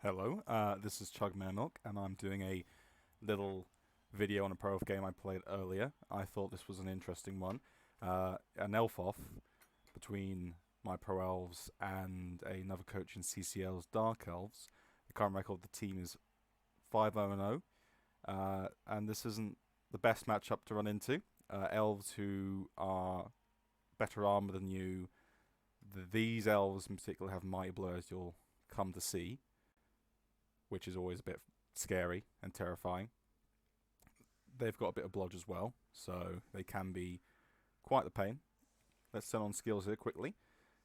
Hello, this is Chugmare and I'm doing a little video on a Pro Elf game I played earlier. I thought this was an interesting one. An elf off between my Pro Elves and another coach in CCL's Dark Elves. The current record of the team is 5-0-0, and this isn't the best matchup to run into. Elves who are better armor than you. These elves in particular have mighty blow, as you'll come to see, which is always a bit scary and terrifying. They've got a bit of blodge as well, so they can be quite the pain. Let's turn on skills here quickly.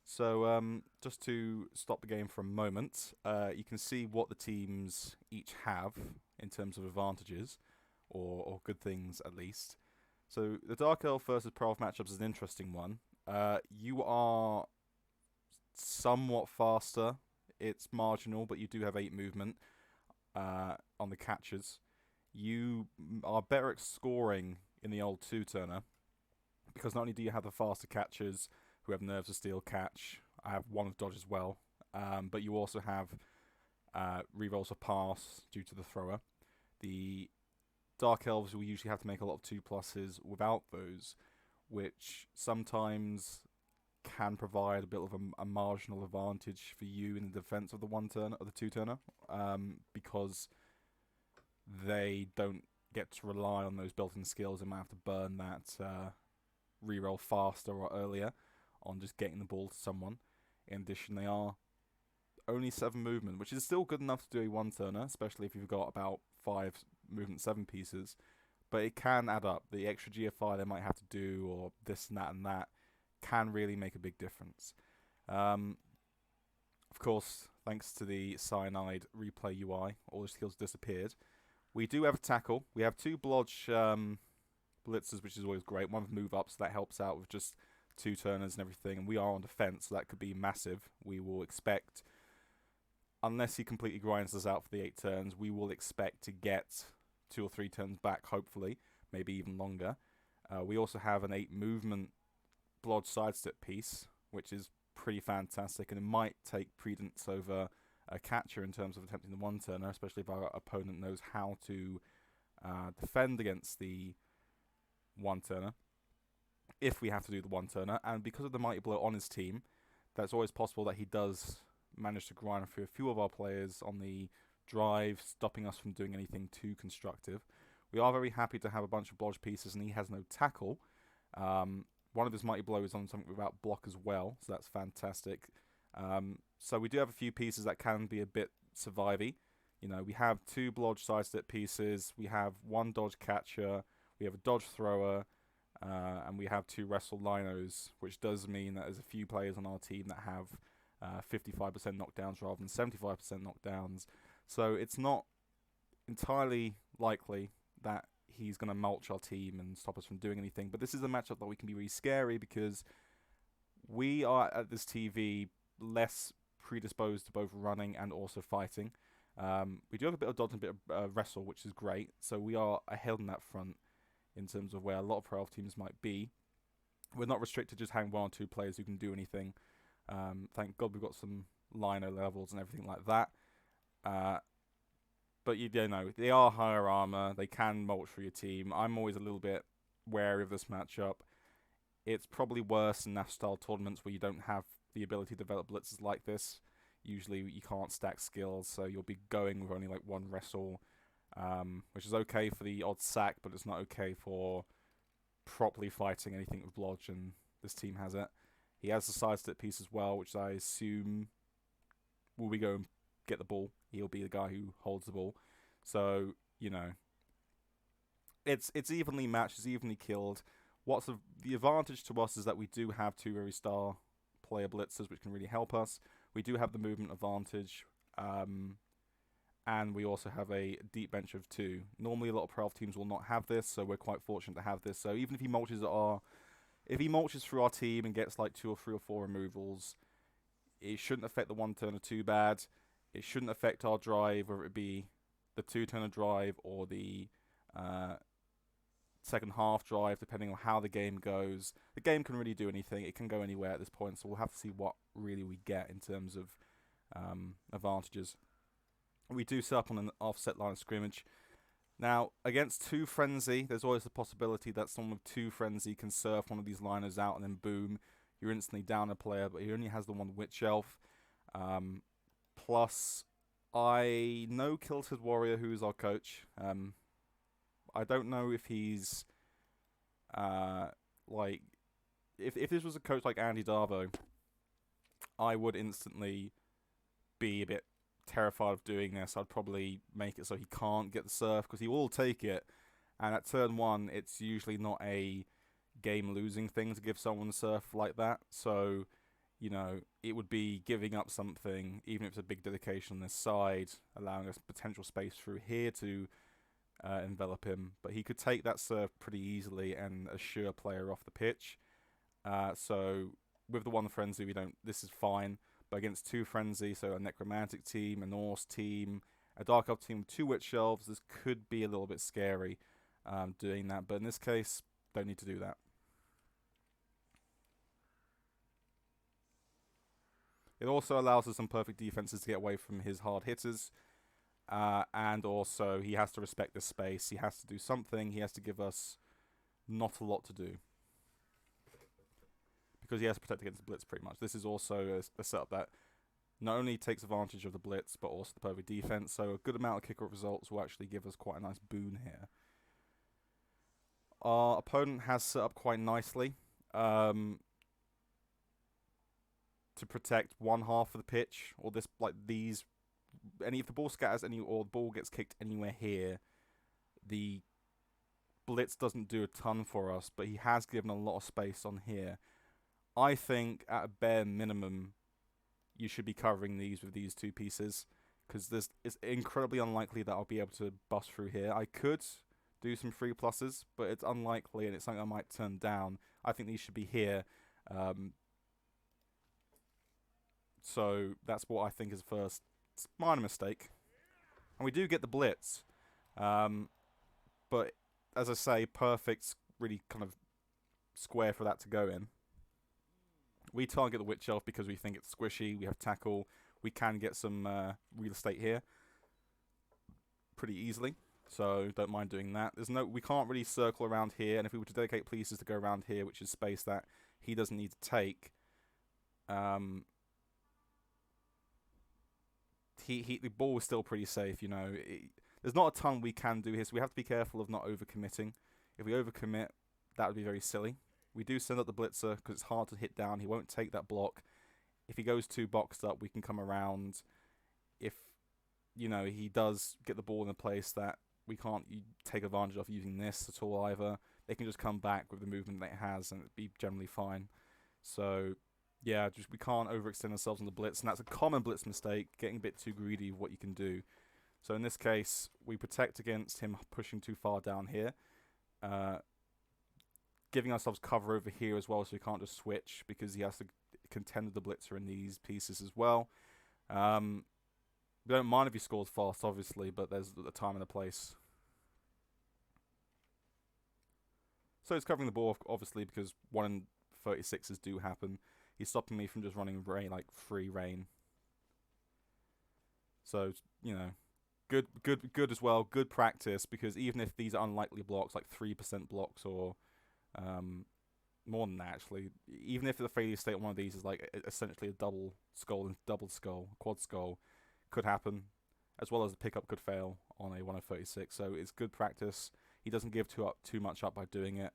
So just to stop the game for a moment, you can see what the teams each have in terms of advantages, or good things at least. So the Dark Elf versus Pro Elf matchup is an interesting one. You are somewhat faster. It's marginal, but you do have 8 movement on the catches. You are better at scoring in the old two-turner, because not only do you have the faster catchers who have Nerves of Steel catch, I have one of dodge as well, but you also have rerolls for pass due to the thrower. The Dark Elves will usually have to make a lot of 2+s without those, which sometimes can provide a bit of a marginal advantage for you in the defense of the one-turner or the two-turner, because they don't get to rely on those built-in skills and might have to burn that reroll faster or earlier on just getting the ball to someone. In addition, they are only 7 movement, which is still good enough to do a one-turner, especially if you've got about 5 movement 7 pieces. But it can add up. The extra GFI they might have to do, or this and that, can really make a big difference. Of course, thanks to the Cyanide replay UI, all the skills disappeared. We do have a tackle. We have 2 blodge blitzers, which is always great. One with move up, so that helps out with just 2 turners and everything. And we are on defense, so that could be massive. We will expect, unless he completely grinds us out for the 8 turns, we will expect to get 2 or 3 turns back, hopefully, maybe even longer. We also have an 8 movement blodge sidestep piece, which is pretty fantastic, and it might take precedence over a catcher in terms of attempting the one-turner, especially if our opponent knows how to defend against the one-turner, if we have to do the one-turner. And because of the mighty blow on his team, that's always possible that he does manage to grind through a few of our players on the drive, stopping us from doing anything too constructive. We are very happy to have a bunch of blodge pieces, and he has no tackle. One of his mighty blow is on something without block as well, so that's fantastic. So we do have a few pieces that can be a bit survivey. You know, we have 2 blodge sidestep pieces, we have 1 dodge catcher, we have a dodge thrower, and we have 2 wrestle linos, which does mean that there's a few players on our team that have 55% knockdowns rather than 75% knockdowns. So it's not entirely likely that he's going to mulch our team and stop us from doing anything. But this is a matchup that we can be really scary, because we are at this TV less predisposed to both running and also fighting. We do have a bit of dodge and a bit of wrestle, which is great. So we are ahead on that front in terms of where a lot of Pro Elf teams might be. We're not restricted to just having 1 or 2 players who can do anything. Thank God we've got some lino levels and everything like that. But you know, they are higher armor. They can mulch for your team. I'm always a little bit wary of this matchup. It's probably worse in Nash style tournaments where you don't have the ability to develop blitzes like this. Usually you can't stack skills, so you'll be going with only like 1 wrestle, which is okay for the odd sack, but it's not okay for properly fighting anything with blodge, and this team has it. He has the sidestep piece as well, which I assume will be going get the ball. He'll be the guy who holds the ball. So, you know, it's evenly matched, it's evenly killed. What's the advantage to us is that we do have 2 very star player blitzers, which can really help us. We do have the movement advantage, and we also have a deep bench of 2. Normally, a lot of Pro Elf teams will not have this, so we're quite fortunate to have this. So even if he mulches through our team and gets like 2 or 3 or 4 removals, it shouldn't affect the one-turner too bad. It shouldn't affect our drive, whether it be the 2-turner drive or the second half drive, depending on how the game goes. The game can really do anything. It can go anywhere at this point, so we'll have to see what really we get in terms of advantages. we do set up on an offset line of scrimmage. Now, against 2 Frenzy, there's always the possibility that someone with 2 Frenzy can surf one of these liners out and then boom, you're instantly down a player, but he only has the one Witch Elf. Plus, I know Kilted Warrior, who is our coach. I don't know if he's, like, if this was a coach like Andy Darvo, I would instantly be a bit terrified of doing this. I'd probably make it so he can't get the surf, because he will take it, and at turn 1 it's usually not a game losing thing to give someone surf like that, so you know, it would be giving up something, even if it's a big dedication on this side, allowing us potential space through here to envelop him, but he could take that surf pretty easily and assure player off the pitch. So with the 1 Frenzy, this is fine. But against 2 Frenzy, so a Necromantic team, a Norse team, a Dark Elf team with 2 Witch Elves, this could be a little bit scary doing that. But in this case, don't need to do that. It also allows us some perfect defenses to get away from his hard hitters. And also, he has to respect the space. He has to do something. He has to give us not a lot to do, because he has to protect against the blitz pretty much. This is also a setup that not only takes advantage of the blitz, but also the perfect defense. So a good amount of kick-off results will actually give us quite a nice boon here. Our opponent has set up quite nicely to protect one half of the pitch, or this, like these. If the ball scatters or the ball gets kicked anywhere here, the blitz doesn't do a ton for us, but he has given a lot of space on here. I think at a bare minimum, you should be covering these with these 2 pieces, because it's incredibly unlikely that I'll be able to bust through here. I could do some 3+, but it's unlikely, and it's something I might turn down. I think these should be here. So that's what I think is first. It's a minor mistake. And we do get the blitz. But as I say, perfect's really kind of square for that to go in. We target the Witch Elf because we think it's squishy. We have tackle. We can get some real estate here pretty easily. So don't mind doing that. We can't really circle around here. And if we were to dedicate pieces to go around here, which is space that he doesn't need to take, the ball is still pretty safe, you know. There's not a ton we can do here, so we have to be careful of not overcommitting. If we overcommit, that would be very silly. We do send up the blitzer because it's hard to hit down. He won't take that block. If he goes too boxed up, we can come around. If, you know, he does get the ball in a place that we can't take advantage of using this at all either, they can just come back with the movement that it has and it'd be generally fine. So yeah, we can't overextend ourselves on the blitz, and that's a common blitz mistake, getting a bit too greedy of what you can do. So in this case, we protect against him pushing too far down here, giving ourselves cover over here as well, so we can't just switch, because he has to contend with the blitzer in these pieces as well. We don't mind if he scores fast, obviously, but there's a time and a place. So he's covering the ball, obviously, because 1 in 36s do happen. He's stopping me from just running rain, like free rain. So, you know, good as well. Good practice, because even if these are unlikely blocks, like 3% blocks or more than that, actually, even if the failure state on one of these is like essentially a double skull, quad skull, could happen, as well as the pickup could fail on a 1 in 36. So it's good practice. He doesn't give too much up by doing it.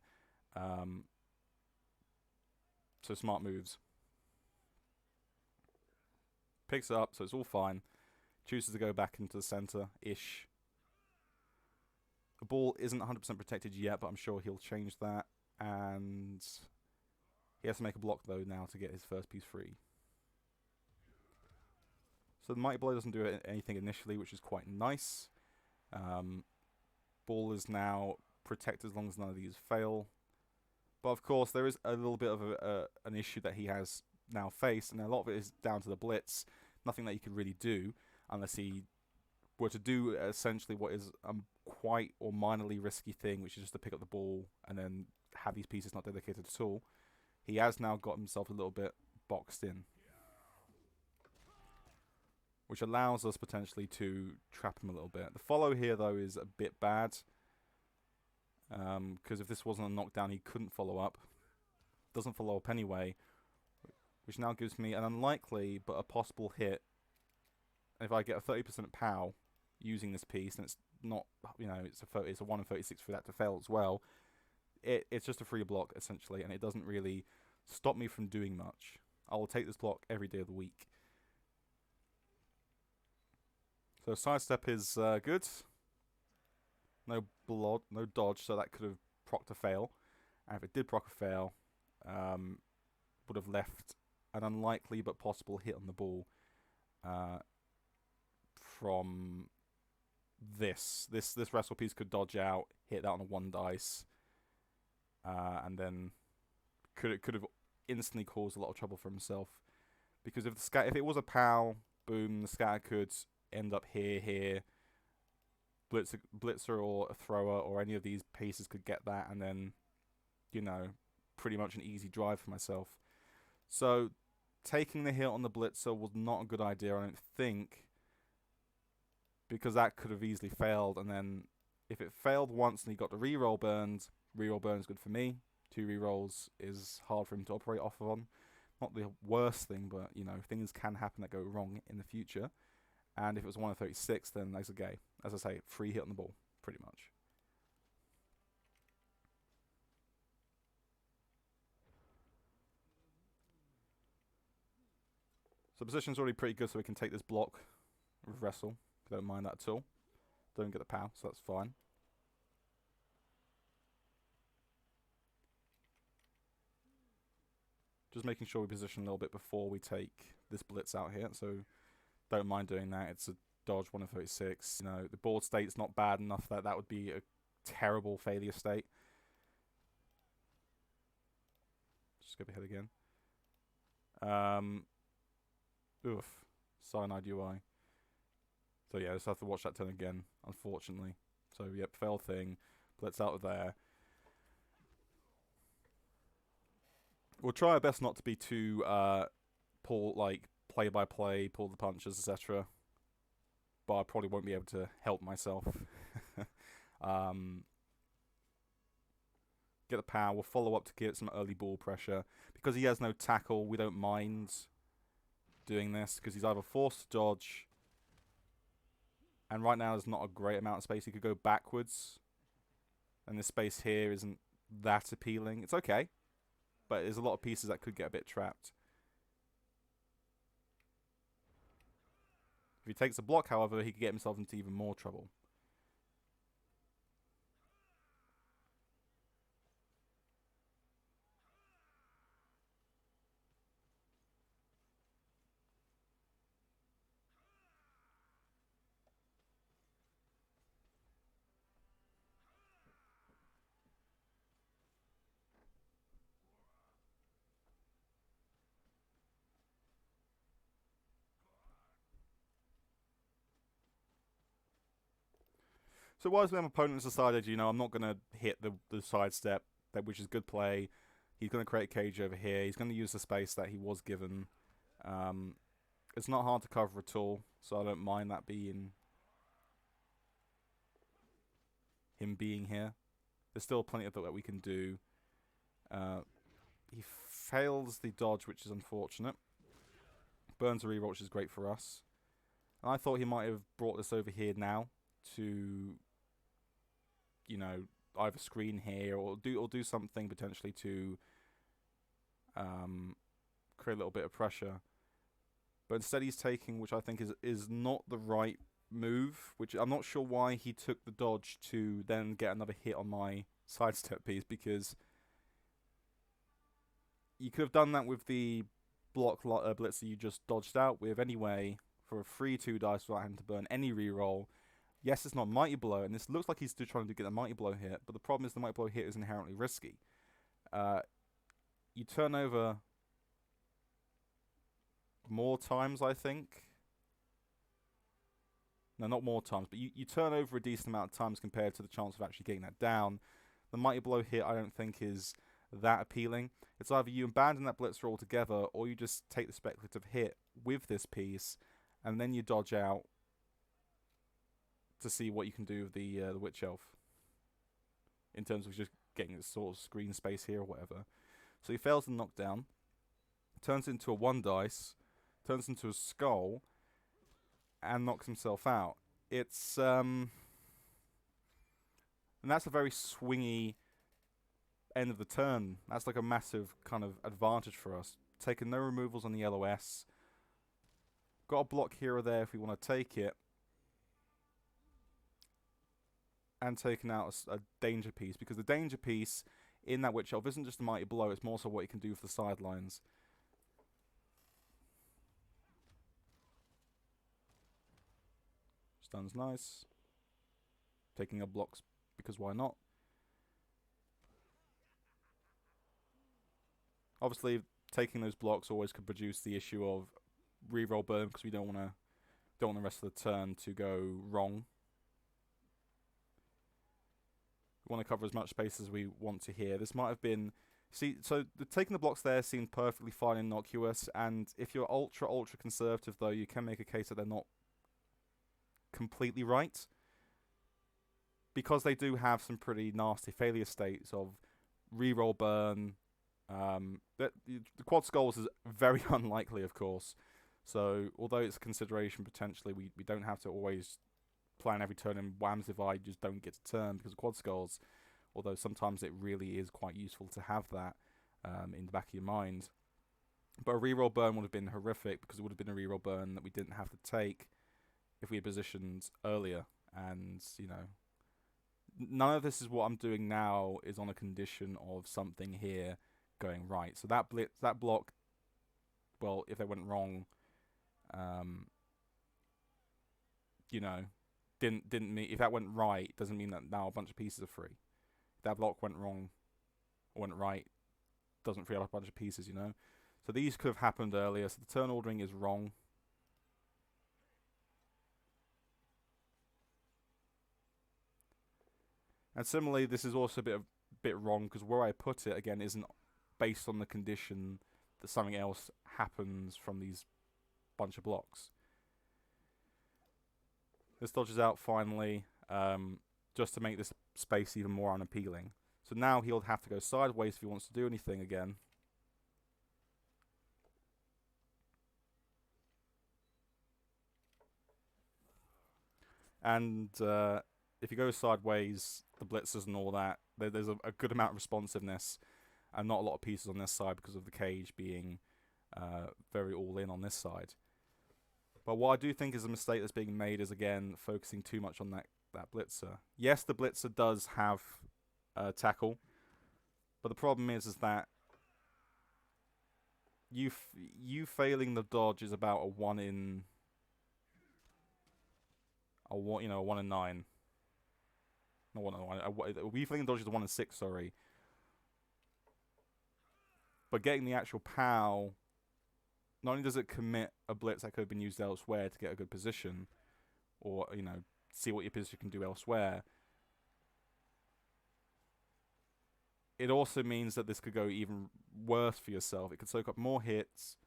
So smart moves. Picks it up, so it's all fine. Chooses to go back into the center-ish. The ball isn't 100% protected yet, but I'm sure he'll change that. And he has to make a block, though, now to get his first piece free. So the Mighty Blow doesn't do anything initially, which is quite nice. Ball is now protected as long as none of these fail. But of course, there is a little bit of an issue that he has now faced, and a lot of it is down to the blitz. Nothing that he could really do unless he were to do essentially what is a quite or minorly risky thing, which is just to pick up the ball and then have these pieces not dedicated at all. He has now got himself a little bit boxed in. which allows us potentially to trap him a little bit. The follow here, though, is a bit bad, because if this wasn't a knockdown, he couldn't follow up. Doesn't follow up anyway, which now gives me an unlikely but a possible hit. If I get a 30% POW using this piece, and it's not, you know, it's a 1 in 36 for that to fail as well. It's just a free block essentially, and it doesn't really stop me from doing much. I will take this block every day of the week. So sidestep is good. No dodge, so that could have procced a fail. And if it did proc a fail, would have left an unlikely but possible hit on the ball from this. This wrestle piece could dodge out, hit that on a 1 dice, and then could have instantly caused a lot of trouble for himself. Because if it was a POW, boom, the scatter could end up here. Blitzer or a thrower or any of these pieces could get that, and then, you know, pretty much an easy drive for myself. So taking the hit on the blitzer was not a good idea, I don't think, because that could have easily failed. And then if it failed once and he got the reroll burned is good for me. 2 rerolls is hard for him to operate off on. Not the worst thing, but, you know, things can happen that go wrong in the future. And if it was 1 in 36, then that's okay. As I say, free hit on the ball, pretty much. So position's already pretty good, so we can take this block with wrestle. Don't mind that at all. Don't get the POW, so that's fine. Just making sure we position a little bit before we take this blitz out here. So don't mind doing that. It's a dodge 1 in 36. You know, the board state's not bad enough that that would be a terrible failure state. Just skip ahead again. Oof. Cyanide UI. So yeah, I just have to watch that turn again, unfortunately. So yep, fail thing. Blitz out of there. We'll try our best not to be too play by play, pull the punches, etc. But I probably won't be able to help myself. Get the power. We'll follow up to get some early ball pressure. Because he has no tackle, we don't mind doing this, because he's either forced to dodge, and right now there's not a great amount of space. He could go backwards, and this space here isn't that appealing. It's okay, but there's a lot of pieces that could get a bit trapped. If he takes a block, however, he could get himself into even more trouble. So wisely, my opponent's decided, you know, I'm not going to hit the sidestep, which is good play. He's going to create a cage over here. He's going to use the space that he was given. It's not hard to cover at all, so I don't mind that being him being here. There's still plenty of that we can do. He fails the dodge, which is unfortunate. Burns a reroll, which is great for us. And I thought he might have brought this over here now to, you know, either screen here or do something potentially to create a little bit of pressure. But instead he's taking, which I think is not the right move, which I'm not sure why he took the dodge to then get another hit on my sidestep piece, because you could have done that with the block blitzer you just dodged out with anyway for a free 2 dice without having to burn any reroll. Yes, it's not Mighty Blow, and this looks like he's still trying to get the Mighty Blow hit, but the problem is the Mighty Blow hit is inherently risky. You turn over more times, I think. No, not more times, but you turn over a decent amount of times compared to the chance of actually getting that down. The Mighty Blow hit, I don't think, is that appealing. It's either you abandon that blitzer altogether, or you just take the speculative hit with this piece and then you dodge out to see what you can do with the Witch Elf in terms of just getting this sort of screen space here or whatever. So he fails the knockdown, turns into a 1 dice, turns into a skull, and knocks himself out. It's and that's a very swingy end of the turn. That's like a massive kind of advantage for us. Taking no removals on the LOS. Got a block here or there if we want to take it. And taking out a danger piece, because the danger piece in that Witch Elf isn't just a mighty blow, it's more so what you can do for the sidelines. Stun's nice. Taking up blocks, because why not? Obviously, taking those blocks always could produce the issue of reroll burn, because we don't want the rest of the turn to go wrong. We want to cover as much space as we want to here. This might have been... See, so taking the blocks there seemed perfectly fine and innocuous, and if you're ultra conservative, though, you can make a case that they're not completely right, because they do have some pretty nasty failure states of reroll burn. The quad skulls is very unlikely, of course, so although it's a consideration potentially, we don't have to always plan every turn in whams if I just don't get to turn because of quad skulls, although sometimes it really is quite useful to have that in the back of your mind. But a reroll burn would have been horrific, because it would have been a reroll burn that we didn't have to take if we had positioned earlier. And, you know, none of this is what I'm doing now is on a condition of something here going right. So that block, well, if they went wrong, you know, didn't mean, if that went right, doesn't mean that now a bunch of pieces are free. If that block went wrong or went right, doesn't free up a bunch of pieces, you know. So these could have happened earlier. So the turn ordering is wrong. And similarly, this is also a bit wrong, because where I put it again isn't based on the condition that something else happens from these bunch of blocks. This dodges out finally, just to make this space even more unappealing. So now he'll have to go sideways if he wants to do anything again. And if you go sideways, the blitzers and all that, there's a good amount of responsiveness, and not a lot of pieces on this side because of the cage being very all in on this side. But what I do think is a mistake that's being made is, again, focusing too much on that blitzer. Yes, the blitzer does have tackle, but the problem is that you failing the dodge is about a 1 in 9. No, 1 in 9. We failing the dodge is 1 in 6. Sorry. But getting the actual POW, not only does it commit a blitz that could have been used elsewhere to get a good position, or, you know, see what your position can do elsewhere, it also means that this could go even worse for yourself. It could soak up more hits,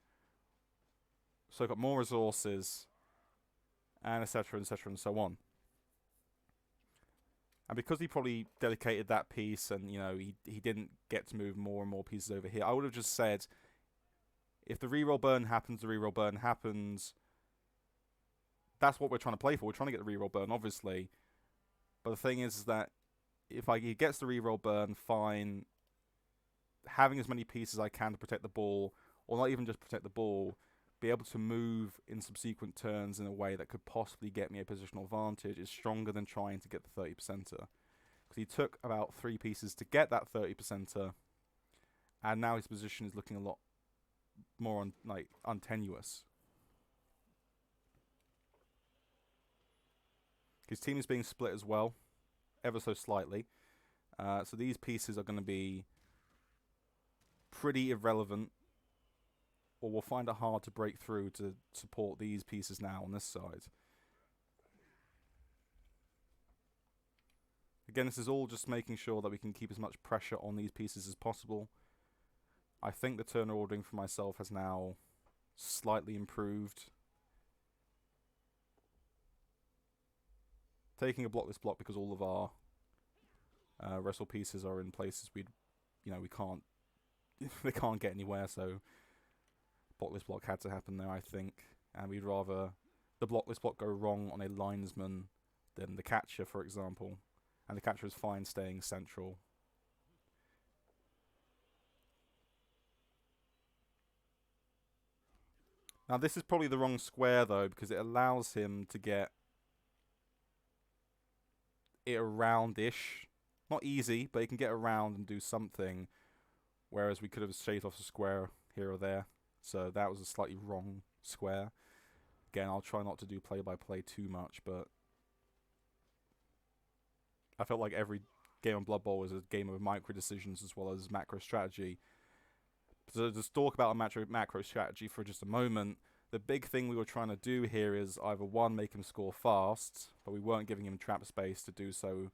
soak up more resources, and etc., etc., and so on. And because he probably dedicated that piece, and, you know, he didn't get to move more and more pieces over here, I would have just said, if the reroll burn happens, the reroll burn happens. That's what we're trying to play for. We're trying to get the reroll burn, obviously. But the thing is that if he gets the reroll burn, fine. Having as many pieces as I can to protect the ball, or not even just protect the ball, be able to move in subsequent turns in a way that could possibly get me a positional advantage is stronger than trying to get the 30%er. Because he took about 3 pieces to get that 30%er, and now his position is looking a lot more untenuous. His team is being split as well, ever so slightly. So these pieces are going to be pretty irrelevant, or we'll find it hard to break through to support these pieces now on this side. Again, this is all just making sure that we can keep as much pressure on these pieces as possible. I think the turn ordering for myself has now slightly improved. taking a blockless block because all of our wrestle pieces are in places we can't they can't get anywhere, so blockless block had to happen there, I think. And we'd rather the blockless block go wrong on a linesman than the catcher, for example. And the catcher is fine staying central. Now this is probably the wrong square though, because it allows him to get it around-ish. Not easy, but he can get around and do something. Whereas we could have shaved off a square here or there. So that was a slightly wrong square. Again, I'll try not to do play-by-play too much, but I felt like every game of Blood Bowl was a game of micro decisions as well as macro strategy. So to talk about a macro strategy for just a moment, the big thing we were trying to do here is either one, make him score fast, but we weren't giving him trap space to do so.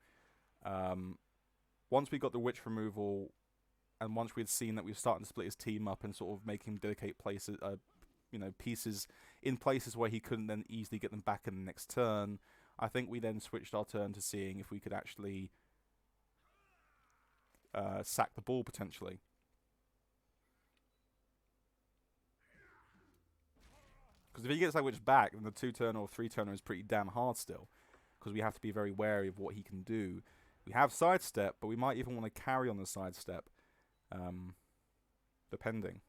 Once we got the witch removal, and once we had seen that we were starting to split his team up and sort of make him dedicate places, pieces in places where he couldn't then easily get them back in the next turn, I think we then switched our turn to seeing if we could actually sack the ball potentially. Because if he gets that witch back, then the 2-turner or 3-turner is pretty damn hard still. Because we have to be very wary of what he can do. We have sidestep, but we might even want to carry on the sidestep. Depending.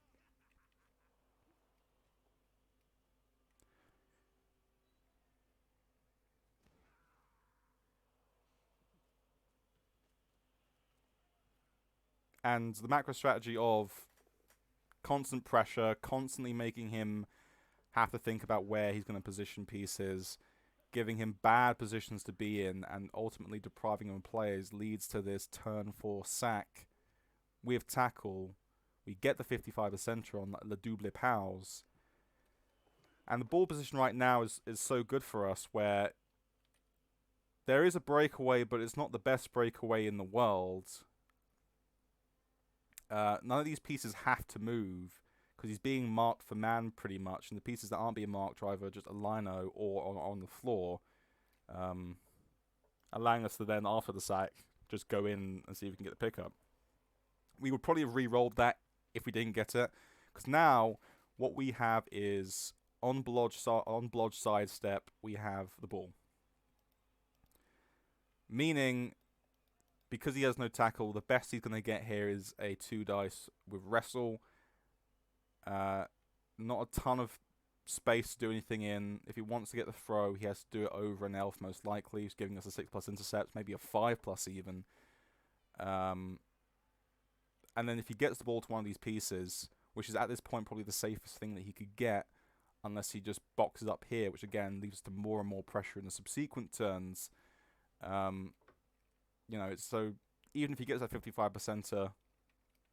And the macro strategy of constant pressure, constantly making him have to think about where he's going to position pieces, giving him bad positions to be in, and ultimately depriving him of players leads to this turn 4 sack with tackle. We get the 55% on Le Double Pals. And the ball position right now is so good for us where there is a breakaway, but it's not the best breakaway in the world. None of these pieces have to move because he's being marked for man pretty much, and the pieces that aren't being marked are either just a lino or on the floor, allowing us to then, after the sack, just go in and see if we can get the pickup. We would probably have re-rolled that if we didn't get it, because now what we have is on blodge sidestep, we have the ball. Meaning, because he has no tackle, the best he's going to get here is a 2 dice with wrestle. Not a ton of space to do anything in. If he wants to get the throw, he has to do it over an elf most likely. He's giving us a 6+ intercept, maybe a 5+ even. And then if he gets the ball to one of these pieces, which is at this point probably the safest thing that he could get, unless he just boxes up here, which again leads to more and more pressure in the subsequent turns. It's so even if he gets that 55%,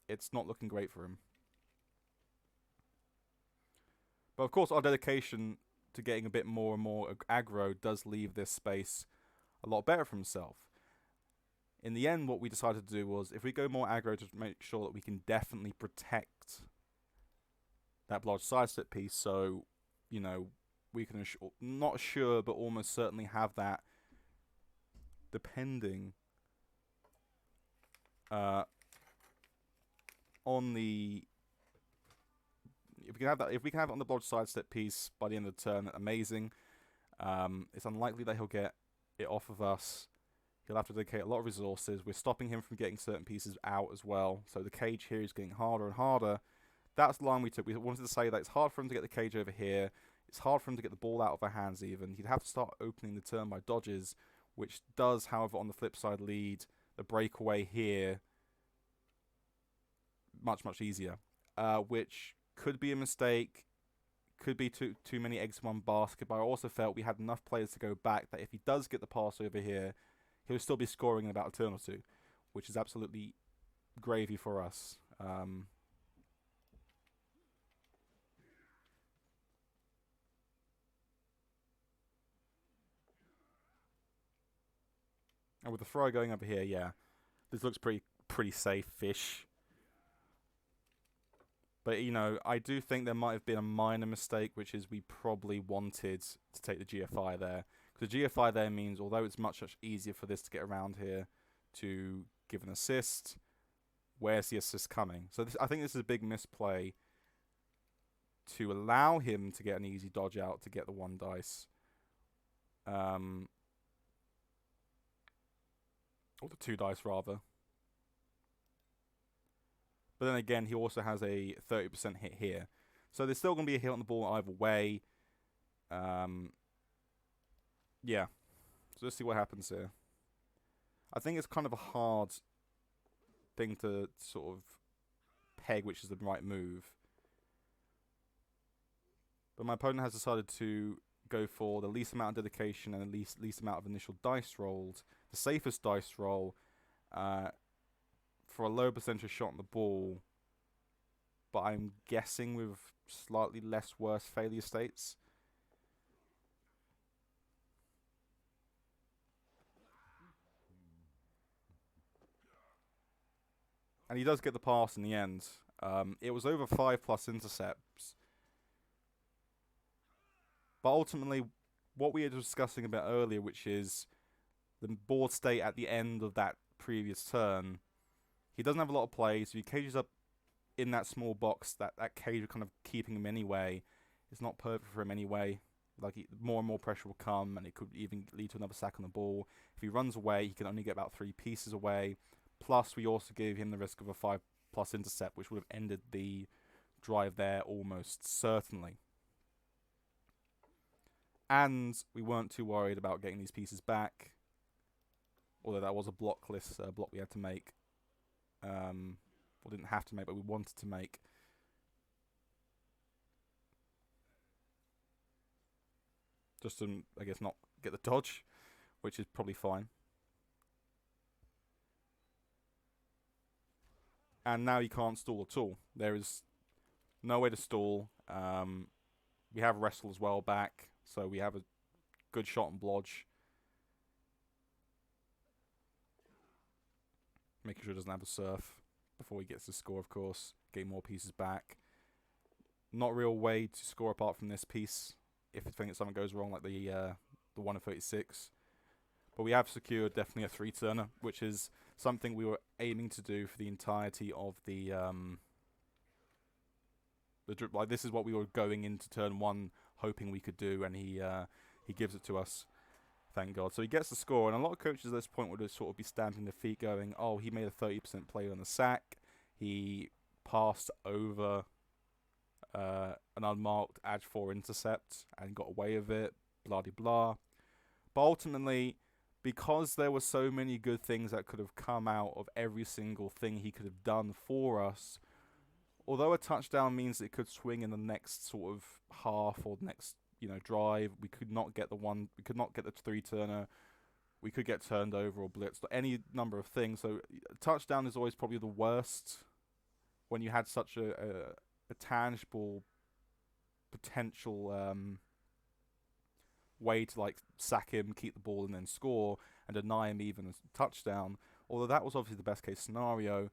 it's not looking great for him. But of course, our dedication to getting a bit more and more aggro does leave this space a lot better for himself. In the end, what we decided to do was, if we go more aggro to make sure that we can definitely protect that blodge sidestep piece, so, we can not assure, but almost certainly have that depending on the... If we can have it on the blodge sidestep piece by the end of the turn, amazing. It's unlikely that he'll get it off of us. He'll have to dedicate a lot of resources. We're stopping him from getting certain pieces out as well. So the cage here is getting harder and harder. That's the line we took. We wanted to say that it's hard for him to get the cage over here. It's hard for him to get the ball out of our hands even. He'd have to start opening the turn by dodges, which does, however, on the flip side, lead the breakaway here much, much easier. Which could be a mistake, could be too many eggs in one basket, but I also felt we had enough players to go back that if he does get the pass over here, he'll still be scoring in about a turn or two, which is absolutely gravy for us. And with the throw going over here, yeah, this looks pretty safe-ish. But, I do think there might have been a minor mistake, which is we probably wanted to take the GFI there. The GFI there means, although it's much easier for this to get around here to give an assist, where's the assist coming? So I think this is a big misplay to allow him to get an easy dodge out to get the 1 dice. Or the 2 dice, rather. But then again, he also has a 30% hit here. So there's still going to be a hit on the ball either way. Yeah. So let's see what happens here. I think it's kind of a hard thing to sort of peg which is the right move. But my opponent has decided to go for the least amount of dedication and the least amount of initial dice rolled. The safest dice roll for a low percentage shot on the ball. But I'm guessing with slightly less worse failure states. And he does get the pass in the end. It was over 5+ intercepts. But ultimately, what we were discussing about earlier, which is the board state at the end of that previous turn, he doesn't have a lot of play, so he cages up in that small box, that cage kind of keeping him anyway. It's not perfect for him anyway. Like more and more pressure will come, and it could even lead to another sack on the ball. If he runs away, he can only get about 3 pieces away. Plus, we also gave him the risk of a 5+ intercept, which would have ended the drive there almost certainly. And we weren't too worried about getting these pieces back, although that was a blockless block we had to make. Or didn't have to make, but we wanted to make. Just to, I guess, not get the dodge, which is probably fine. And now you can't stall at all. There is no way to stall. We have wrestle as well back, so we have a good shot on blodge. Making sure he doesn't have a surf before he gets the score, of course. Getting more pieces back. Not a real way to score apart from this piece, if something goes wrong, like the 1 of 36. But we have secured definitely a 3-turner, which is something we were aiming to do for the entirety of the like, this is what we were going into turn 1 hoping we could do, and he gives it to us, thank God. So he gets the score, and a lot of coaches at this point would sort of be stamping their feet going, oh, he made a 30% play on the sack, he passed over an unmarked edge 4 intercept and got away with it, blah de blah. But ultimately, because there were so many good things that could have come out of every single thing he could have done for us, although a touchdown means it could swing in the next sort of half or next, drive, we could not get the 3-turner, we could get turned over or blitzed, or any number of things. So touchdown is always probably the worst when you had such a tangible potential way to like sack him, keep the ball, and then score, and deny him even a touchdown. Although that was obviously the best case scenario.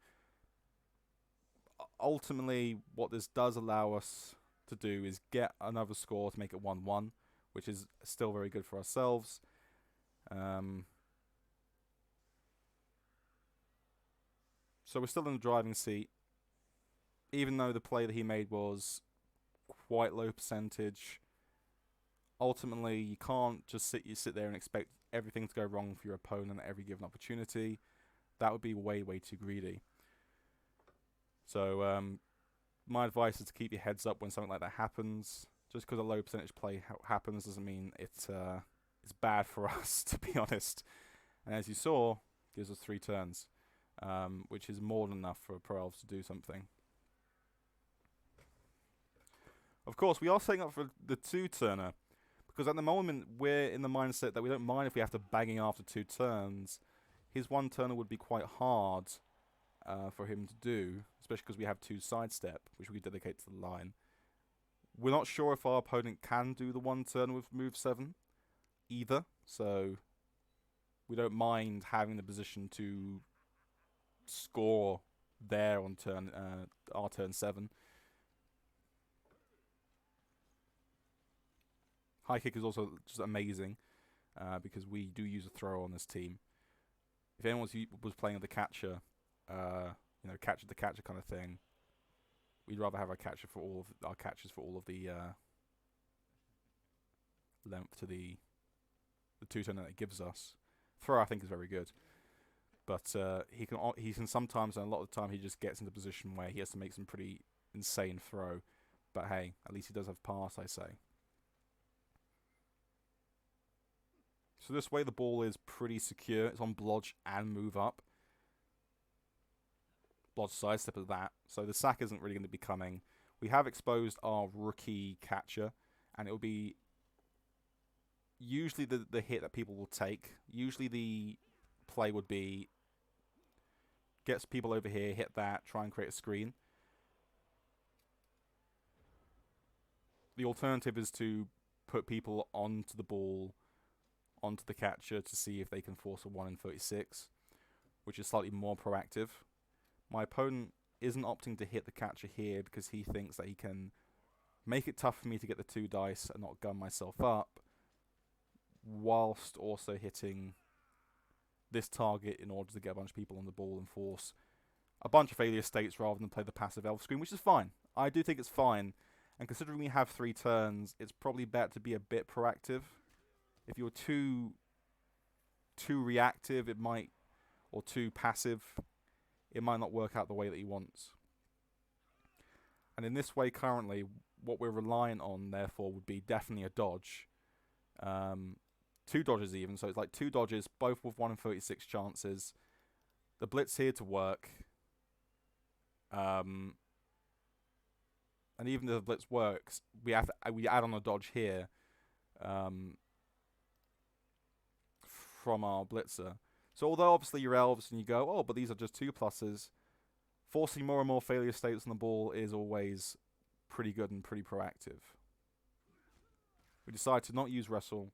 Ultimately, what this does allow us to do is get another score to make it 1-1, which is still very good for ourselves. So we're still in the driving seat, even though the play that he made was quite low percentage. Ultimately, you can't just sit there and expect everything to go wrong for your opponent at every given opportunity. That would be way, way too greedy. So my advice is to keep your heads up when something like that happens. Just because a low percentage play happens doesn't mean it's bad for us, to be honest. And as you saw, gives us 3 turns, which is more than enough for Pro Elves to do something. Of course, we are setting up for the 2-turner, because at the moment we're in the mindset that we don't mind if we have to bang him after 2 turns. His 1-turner would be quite hard for him to do, especially because we have 2 sidestep, which we dedicate to the line. We're not sure if our opponent can do the 1-turner with move 7 either, so we don't mind having the position to score there on our turn 7. High kick is also just amazing. because we do use a thrower on this team. If anyone was playing the catcher, catcher the catcher kind of thing, we'd rather have our catcher for all of our catchers for all of the length to the two-turn that it gives us. Throw, I think, is very good, but he can sometimes, and a lot of the time, he just gets into a position where he has to make some pretty insane throw. But hey, at least he does have pass, I say. So this way, the ball is pretty secure. It's on blodge and move up. Blodge sidestep of that, so the sack isn't really going to be coming. We have exposed our rookie catcher, and it will be usually the hit that people will take. Usually the play would be gets people over here, hit that, try and create a screen. The alternative is to put people onto the ball, onto the catcher to see if they can force a 1 in 36, which is slightly more proactive. My opponent isn't opting to hit the catcher here because he thinks that he can make it tough for me to get the 2 dice and not gun myself up, whilst also hitting this target in order to get a bunch of people on the ball and force a bunch of failure states rather than play the passive elf screen, which is fine. I do think it's fine, and considering we have 3 turns, it's probably better to be a bit proactive. If you're too reactive, it might, or too passive, it might not work out the way that he wants. And in this way, currently, what we're reliant on, therefore, would be definitely a dodge. 2 dodges even, so it's like 2 dodges, both with 1 in 36 chances. The blitz here to work. And even if the blitz works, we add on a dodge here from our blitzer. So although obviously you're elves and you go, oh, but these are just 2 pluses, forcing more and more failure states on the ball is always pretty good and pretty proactive. We decide to not use wrestle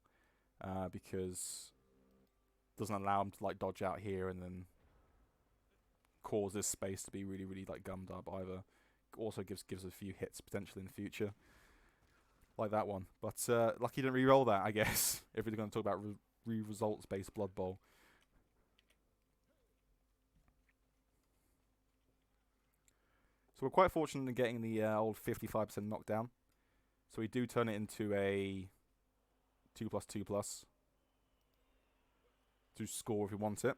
because it doesn't allow him to like dodge out here and then cause this space to be really, really like gummed up either. Also gives a few hits potentially in the future, like that one. But lucky you didn't re-roll that, I guess. If we're going to talk about results based Blood Bowl. So we're quite fortunate in getting the old 55% knockdown. So we do turn it into a 2+2+ to score if we want it.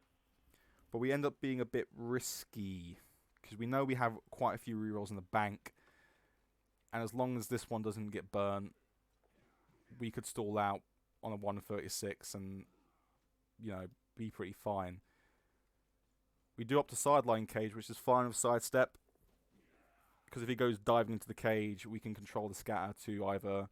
But we end up being a bit risky because we know we have quite a few rerolls in the bank. And as long as this one doesn't get burnt, we could stall out on a 136 and, be pretty fine. We do opt to sideline cage, which is fine with sidestep. Because if he goes diving into the cage, we can control the scatter to either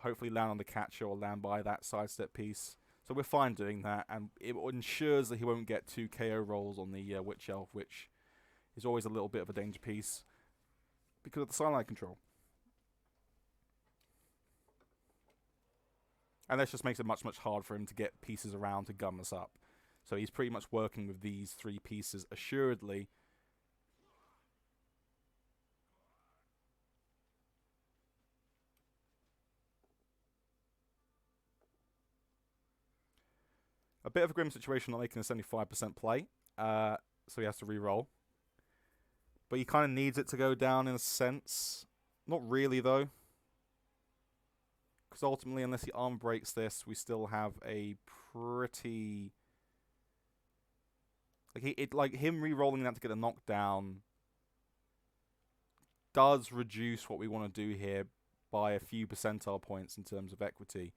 hopefully land on the catcher or land by that sidestep piece. So we're fine doing that, and it ensures that he won't get 2 KO rolls on the Witch Elf, which is always a little bit of a danger piece because of the sideline control. And this just makes it much, much harder for him to get pieces around to gum us up. So he's pretty much working with these 3 pieces assuredly. A bit of a grim situation, not making a 75% play, so he has to re-roll. But he kind of needs it to go down in a sense. Not really, though. Because ultimately, unless he arm breaks this, we still have a pretty... Like him re-rolling that to get a knockdown does reduce what we want to do here by a few percentile points in terms of equity.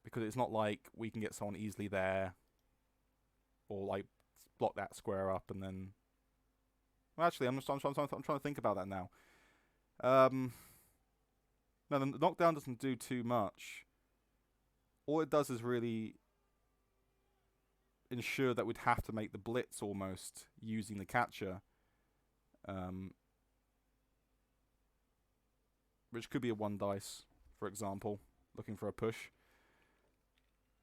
Because it's not like we can get someone easily there or like block that square up and then... Well, actually, I'm trying to think about that now. No, the knockdown doesn't do too much. All it does is really ensure that we'd have to make the blitz almost using the catcher. Which could be a 1 dice, for example, looking for a push.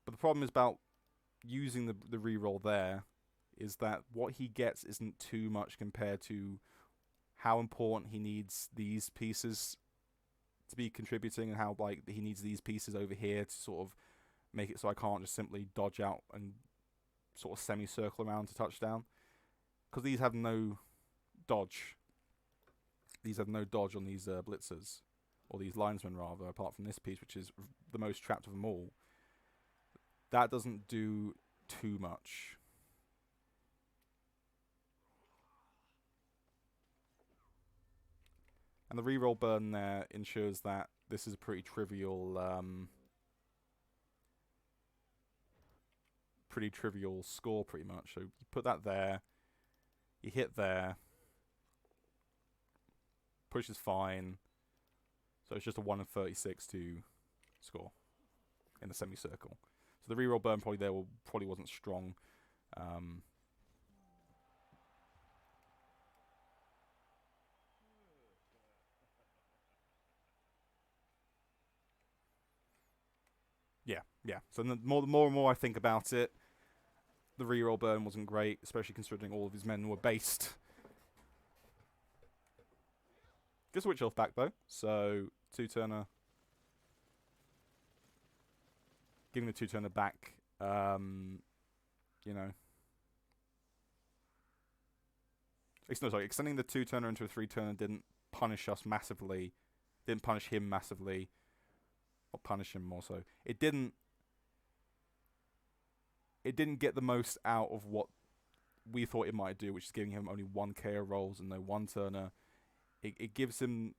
But the problem is about using the reroll there is that what he gets isn't too much compared to how important he needs these pieces to be contributing, and how like he needs these pieces over here to sort of make it so I can't just simply dodge out and sort of semicircle around to touchdown, because these have no dodge. These have no dodge on these blitzers, or these linesmen rather, apart from this piece, which is the most trapped of them all. That doesn't do too much. And the reroll burn there ensures that this is a pretty trivial score, pretty much. So you put that there, you hit there, push is fine. So it's just a 1 in 36 to score in the semicircle. So the reroll burn probably wasn't strong. Yeah. So the more and more I think about it, the reroll burn wasn't great, especially considering all of his men were based. Good switch off back though. So 2-turner. Giving the 2-turner back, you know. Extending the 2-turner into a 3-turner didn't punish us massively. Didn't punish him massively. Or punish him more so. It didn't get the most out of what we thought it might do, which is giving him only 1 KO rolls and no 1-turner. It gives him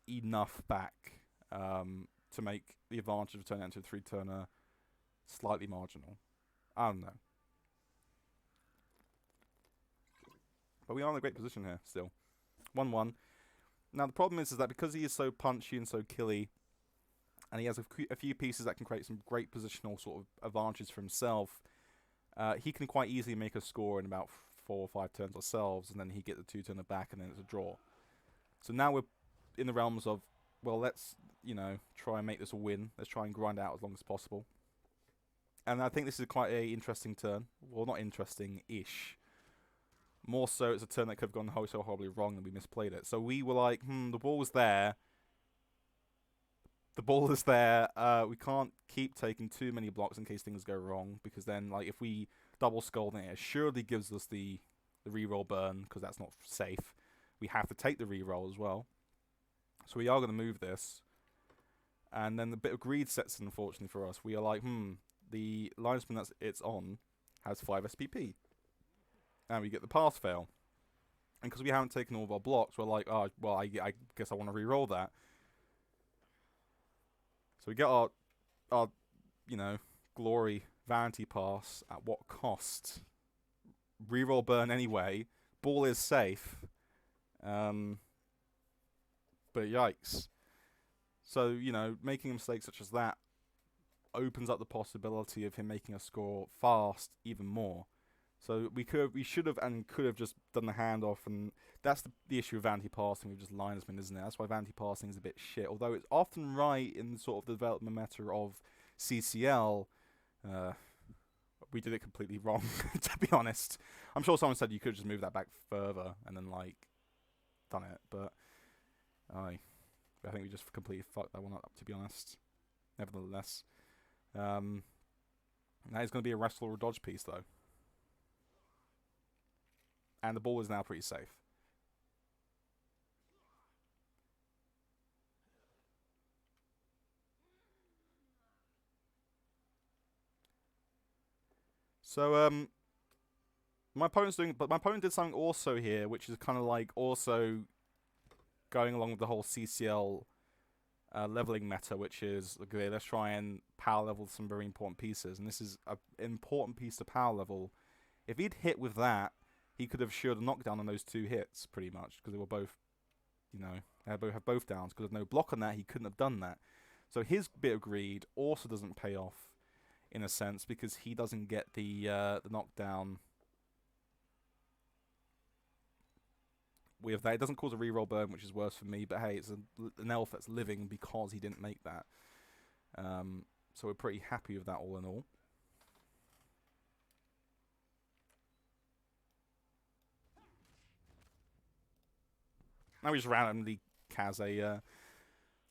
enough back to make the advantage of turning it into a 3-turner slightly marginal. I don't know. But we are in a great position here still. 1-1. Now the problem is that because he is so punchy and so killy, and he has a few pieces that can create some great positional sort of advantages for himself, he can quite easily make a score in about 4 or 5 turns ourselves, and then he get the 2-turner back, and then it's a draw. So now we're in the realms of, well, let's, try and make this a win. Let's try and grind out as long as possible. And I think this is quite a interesting turn. Well, not interesting-ish. More so, it's a turn that could have gone so horribly wrong and we misplayed it. So we were like, the ball was there. The ball is there. We can't keep taking too many blocks in case things go wrong, because then, like, if we double skull, then it surely gives us the reroll burn, because that's not safe. We have to take the reroll as well. So we are going to move this. And then the bit of greed sets in, unfortunately for us. We are like, the linesman that it's on has 5 SPP. And we get the pass fail. And because we haven't taken all of our blocks, we're like, oh, well, I guess I want to reroll that. So we get our glory vanity pass at what cost? Reroll burn anyway. Ball is safe. But yikes. So, making a mistake such as that opens up the possibility of him making a score fast even more. So we should have and could have just done the handoff, and that's the issue with vanity passing with just linesman, isn't it? That's why vanity passing is a bit shit. Although it's often right in sort of the development meta of CCL, we did it completely wrong, to be honest. I'm sure someone said you could just move that back further and then, done it, but I think we just completely fucked that one up, to be honest. Nevertheless. Now it's going to be a wrestle or a dodge piece, though. And the ball is now pretty safe. So, my opponent did something also here, which is kind of like also going along with the whole CCL leveling meta, which is, okay, let's try and power level some very important pieces. And this is an important piece to power level. If he'd hit with that, he could have assured a knockdown on those 2 hits, pretty much, because they were both, they have both downs. Because of no block on that, he couldn't have done that. So his bit of greed also doesn't pay off, in a sense, because he doesn't get the knockdown with that. It doesn't cause a reroll burn, which is worse for me, but hey, it's an elf that's living because he didn't make that. So we're pretty happy with that all in all. Now we just randomly Kaz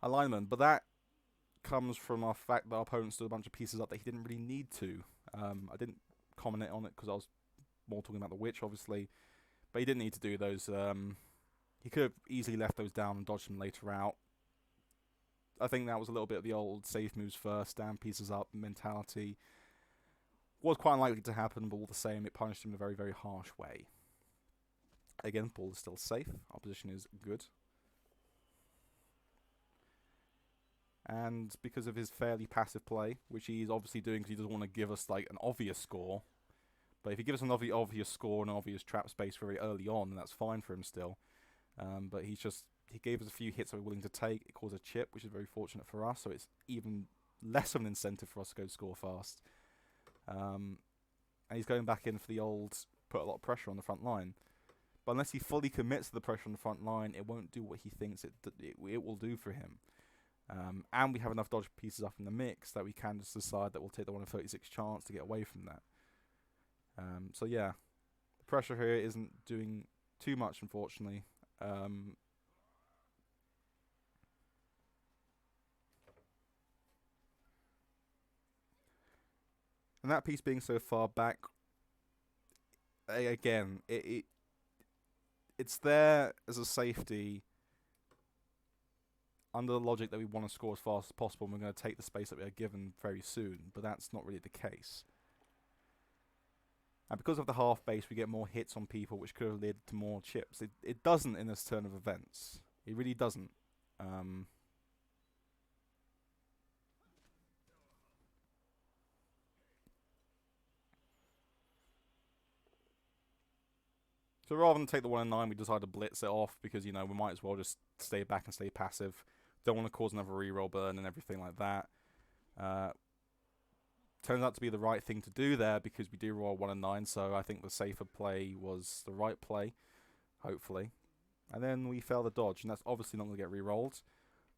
alignment, but that comes from our fact that our opponent stood a bunch of pieces up that he didn't really need to. I didn't comment on it because I was more talking about the witch, obviously, but he didn't need to do those. He could have easily left those down and dodged them later out. I think that was a little bit of the old safe moves first, stand pieces up mentality. Was quite unlikely to happen, but all the same, it punished him in a very, very harsh way. Again, ball is still safe. Our position is good. And because of his fairly passive play, which he's obviously doing because he doesn't want to give us like an obvious score. But if he gives us an obvious score and an obvious trap space very early on, then that's fine for him still. But he gave us a few hits that we're willing to take. It caused a chip, which is very fortunate for us. So it's even less of an incentive for us to go score fast. And he's going back in for the old put a lot of pressure on the front line. But unless he fully commits to the pressure on the front line, it won't do what he thinks it will do for him. And we have enough dodge pieces up in the mix that we can just decide that we'll take the 1 in 36 chance to get away from that. So yeah, the pressure here isn't doing too much, unfortunately. And that piece being so far back, again, it's there as a safety under the logic that we want to score as fast as possible and we're going to take the space that we are given very soon, but that's not really the case. And because of the half base, we get more hits on people, which could have led to more chips. It doesn't in this turn of events. It really doesn't. So rather than take the 1 in 9, we decided to blitz it off because, you know, we might as well just stay back and stay passive. Don't want to cause another reroll burn and everything like that. Turns out to be the right thing to do there because we do roll 1 in 9, so I think the safer play was the right play, hopefully. And then we fail the dodge, and that's obviously not going to get re-rolled.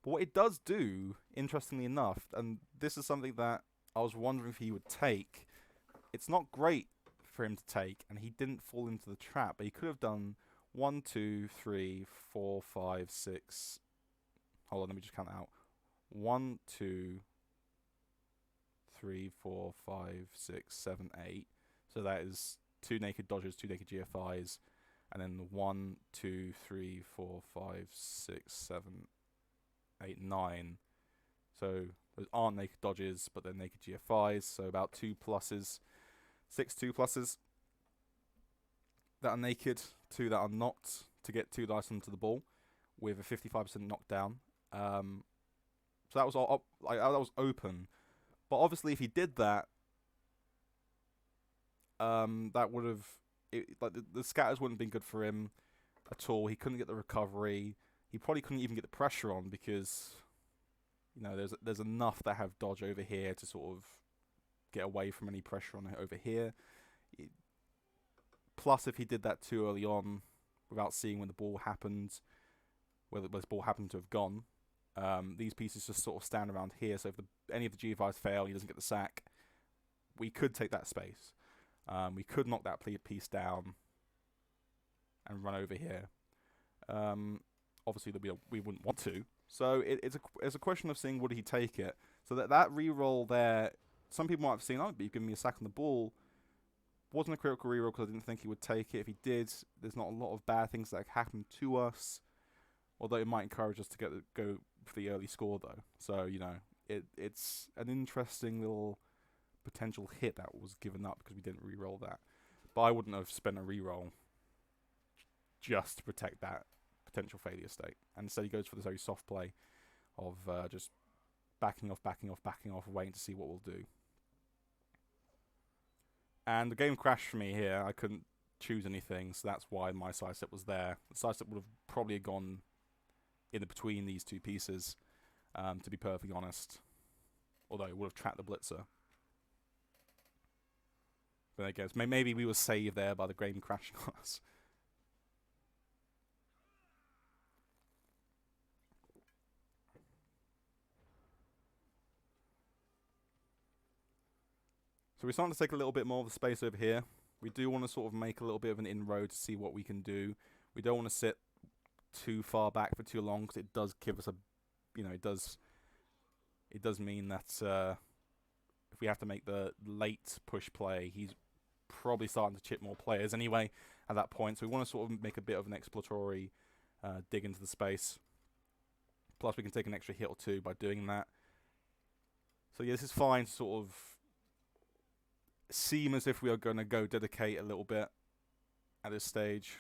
But what it does do, interestingly enough, and this is something that I was wondering if he would take, it's not great for him to take, and he didn't fall into the trap, but he could have done 1, 2, 3, 4, 5, 6. Hold on, let me just count it out. 1, 2, 3, 4, 5, 6, 7, 8. So that is 2 naked dodges, 2 naked GFIs, and then 1, 2, 3, 4, 5, 6, 7, 8, 9. So those aren't naked dodges, but they're naked GFIs. So about 2 pluses, 6 2 pluses that are naked, 2 that are not, to get 2 dice onto the ball with a 55% knockdown. So that was all that was open. But obviously, if he did that, that would have the scatters wouldn't have been good for him at all. He couldn't get the recovery. He probably couldn't even get the pressure on because, you know, there's enough that have dodge over here to sort of get away from any pressure on it over here. Plus, if he did that too early on, without seeing when the ball happened, whether this ball happened to have gone. These pieces just sort of stand around here, so if any of the GFIs fail, he doesn't get the sack. We could take that space. We could knock that piece down and run over here. Obviously, we wouldn't want to. So it's a question of seeing would he take it. So that re-roll there, some people might have seen, oh, but you've given me a sack on the ball. Wasn't a critical re-roll because I didn't think he would take it. If he did, there's not a lot of bad things that happen to us. Although it might encourage us to go for the early score, though. So, you know, it's an interesting little potential hit that was given up because we didn't re-roll that. But I wouldn't have spent a re-roll just to protect that potential failure state. And instead he goes for this very soft play of just backing off, waiting to see what we'll do. And the game crashed for me here. I couldn't choose anything, so that's why my side step was there. The side step would have probably gone in between these 2 pieces, to be perfectly honest. Although it would have trapped the blitzer. But I guess maybe we were saved there by the game crashing on us. So we're starting to take a little bit more of the space over here. We do want to sort of make a little bit of an inroad to see what we can do. We don't want to sit too far back for too long because it does give us a you know, it does mean that if we have to make the late push play, he's probably starting to chip more players anyway at that point. So we want to sort of make a bit of an exploratory dig into the space. Plus we can take an extra hit or two by doing that. So yeah, this is fine to sort of seem as if we are going to go dedicate a little bit at this stage.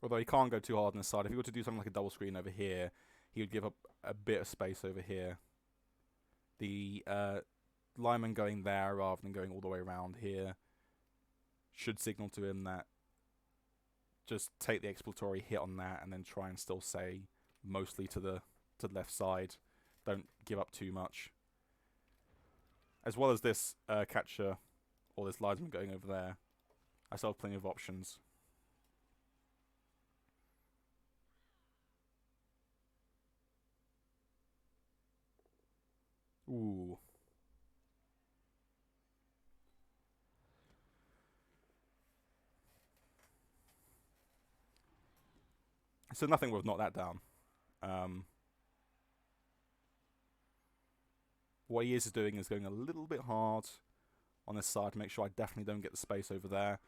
Although he can't go too hard on this side. If he were to do something like a double screen over here, he would give up a bit of space over here. The lineman going there rather than going all the way around here should signal to him that just take the exploratory hit on that and then try and still say mostly to the left side. Don't give up too much. As well as this catcher or this linesman going over there, I still have plenty of options. Ooh. So nothing would have knocked that down. What he is doing is going a little bit hard on this side to make sure I definitely don't get the space over there.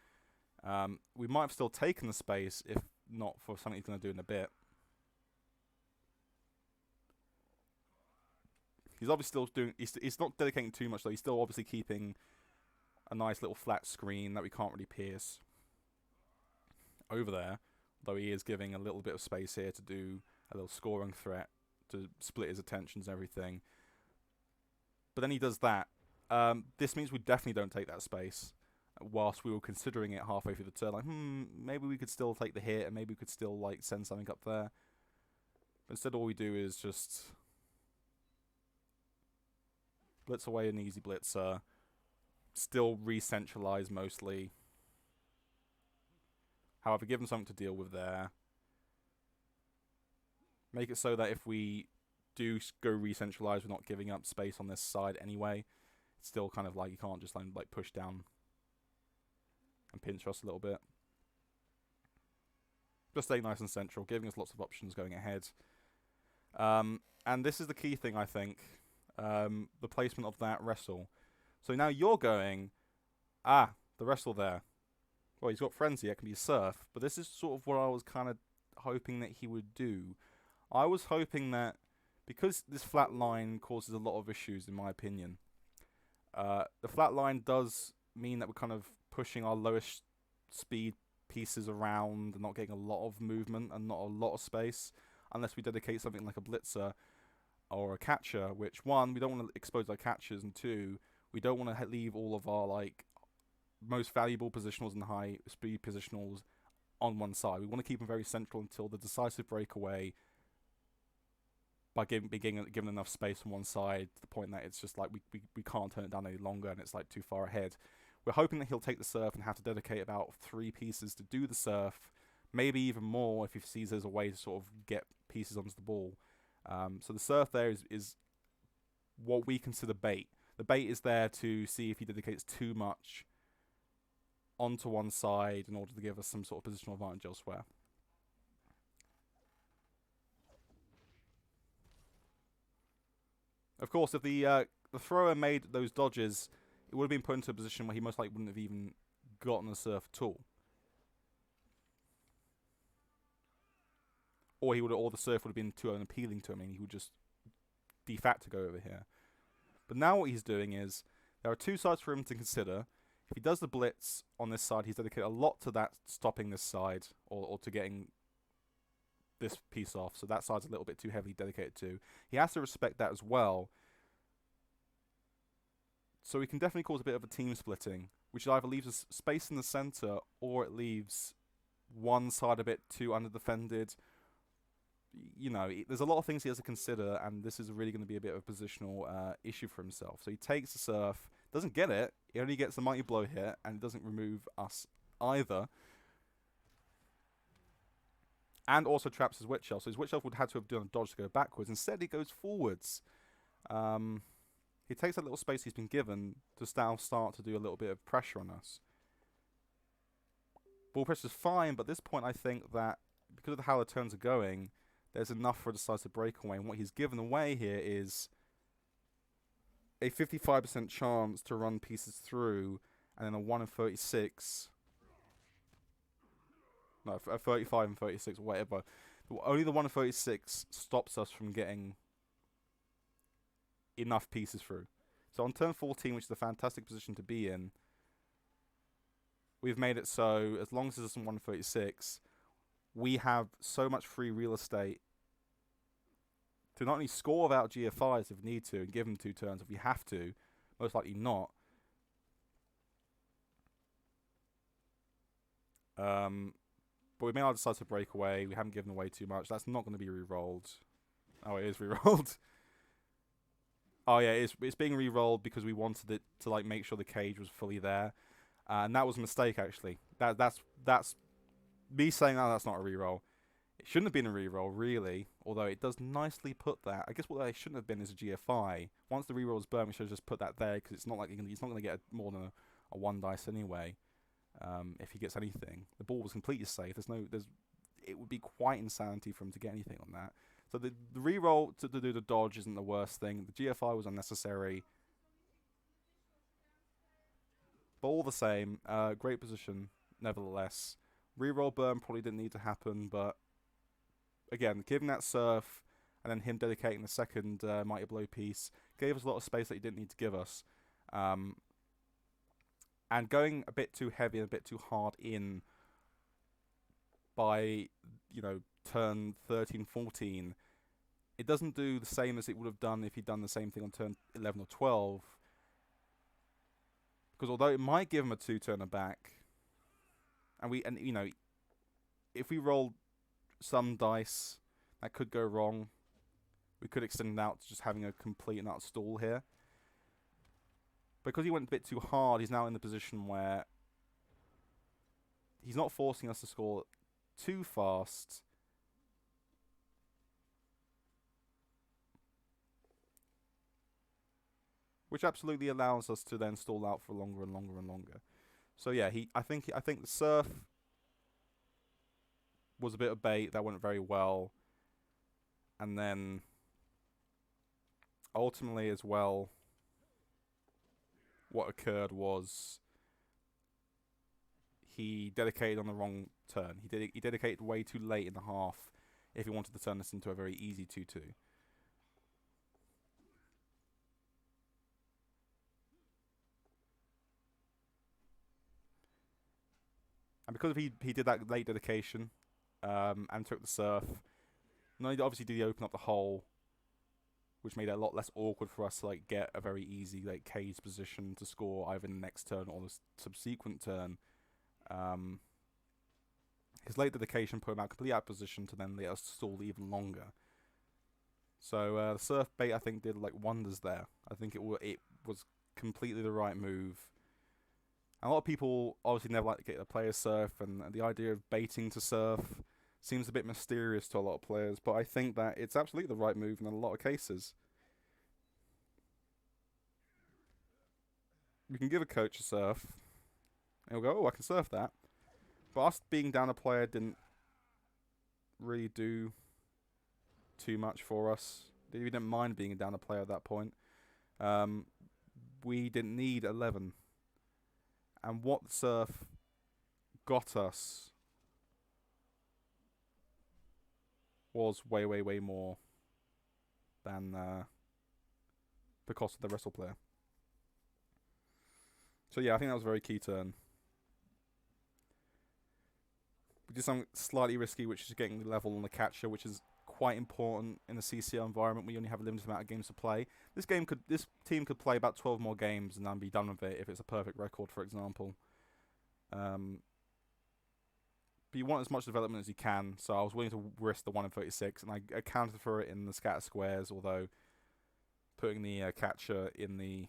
We might have still taken the space if not for something he's going to do in a bit. He's obviously still doing... He's not dedicating too much though. He's still obviously keeping a nice little flat screen that we can't really pierce over there. Though he is giving a little bit of space here to do a little scoring threat, to split his attentions and everything. But then he does that. This means we definitely don't take that space. Whilst we were considering it halfway through the turn, like, maybe we could still take the hit and maybe we could still like send something up there. But instead all we do is just blitz away an easy blitzer. Still re-centralize mostly. However, give them something to deal with there. Make it so that if we do go re-centralize, we're not giving up space on this side anyway. It's still kind of like you can't just like push down and pinch us a little bit. Just staying nice and central, giving us lots of options going ahead. And this is the key thing, I think. The placement of that wrestle. So now you're going, the wrestle there. Well, he's got Frenzy, it can be Surf, but this is sort of what I was kind of hoping that he would do. I was hoping that, because this flat line causes a lot of issues, in my opinion, the flat line does mean that we're kind of pushing our lowest speed pieces around and not getting a lot of movement and not a lot of space, unless we dedicate something like a blitzer or a catcher, which, one, we don't want to expose our catchers, and two, we don't want to leave all of our like most valuable positionals and high speed positionals on one side. We want to keep them very central until the decisive breakaway, by giving enough space on one side to the point that it's just like we can't turn it down any longer and it's like too far ahead. We're hoping that he'll take the surf and have to dedicate about 3 pieces to do the surf, maybe even more if he sees there's a way to sort of get pieces onto the ball. So the surf there is what we consider bait. The bait is there to see if he dedicates too much onto one side in order to give us some sort of positional advantage elsewhere. Of course, if the thrower made those dodges, it would have been put into a position where he most likely wouldn't have even gotten the surf at all. Or the surf would have been too unappealing to him, and he would just de facto go over here. But now what he's doing is, there are 2 sides for him to consider. If he does the blitz on this side, he's dedicated a lot to that, stopping this side, or to getting this piece off. So that side's a little bit too heavily dedicated to. He has to respect that as well. So he can definitely cause a bit of a team splitting, which either leaves us space in the center, or it leaves one side a bit too underdefended. You know, there's a lot of things he has to consider, and this is really going to be a bit of a positional issue for himself. So he takes the surf, doesn't get it, he only gets the mighty blow hit, and it doesn't remove us either. And also traps his Witch Elf. So his Witch Elf would have to have done a dodge to go backwards. Instead, he goes forwards. He takes that little space he's been given to start to do a little bit of pressure on us. Ball pressure is fine, but at this point I think that because of how the turns are going, there's enough for a decisive breakaway. And what he's given away here is a 55% chance to run pieces through, and then a 1 in 36. No, a 35 and 36, whatever. Only the 1 in 36 stops us from getting enough pieces through. So on turn 14, which is a fantastic position to be in, we've made it so as long as it's 1 in 36, we have so much free real estate to not only score without GFIs if we need to, and give them 2 turns if we have to, most likely not. But we made our decisive breakaway. We haven't given away too much. That's not going to be re-rolled. Oh, it is re-rolled. Oh yeah, it's being re-rolled because we wanted it to like make sure the cage was fully there, and that was a mistake actually. That's me saying that's not a re-roll. It shouldn't have been a re-roll really, although it does nicely put that. I guess what they shouldn't have been is a GFI. Once the re-roll is burned, we should have just put that there because it's not like he's not going to get more than a 1 dice anyway. If he gets anything, the ball was completely safe. It would be quite insanity for him to get anything on that. So the re-roll to do the dodge isn't the worst thing. The GFI was unnecessary, but all the same, great position nevertheless. Re-roll burn probably didn't need to happen, but again, giving that surf and then him dedicating the second Mighty Blow piece gave us a lot of space that he didn't need to give us. And going a bit too heavy and a bit too hard in by, turn 13, 14, it doesn't do the same as it would have done if he'd done the same thing on turn 11 or 12. Because although it might give him a 2-turner back, and if we rolled some dice that could go wrong, we could extend it out to just having a complete and utter stall here. Because he went a bit too hard, he's now in the position where he's not forcing us to score too fast. Which absolutely allows us to then stall out for longer and longer and longer. So yeah, I think the surf was a bit of bait that went very well. And then ultimately as well, what occurred was he dedicated on the wrong turn. He dedicated way too late in the half if he wanted to turn this into a very easy 2-2. And because he did that late dedication and took the surf, not only obviously did he open up the hole, which made it a lot less awkward for us to get a very easy cage position to score either in the next turn or the subsequent turn. His late dedication put him out completely out of position to then let us stall even longer. So the surf bait I think did wonders there. I think it was completely the right move. And a lot of people obviously never like to get the player surf, and the idea of baiting to surf seems a bit mysterious to a lot of players, but I think that it's absolutely the right move in a lot of cases. We can give a coach a surf, and he'll go, oh, I can surf that. But us being down a player didn't really do too much for us. We didn't mind being down a player at that point. We didn't need 11. And what the surf got us was way, way, way more than the cost of the wrestle player. So yeah, I think that was a very key turn. We did something slightly risky, which is getting the level on the catcher, which is quite important in a CCL environment where you only have a limited amount of games to play. This team could play about 12 more games and then be done with it if it's a perfect record, for example. But you want as much development as you can, so I was willing to risk the 1 in 36, and I accounted for it in the scatter squares, although putting the catcher in the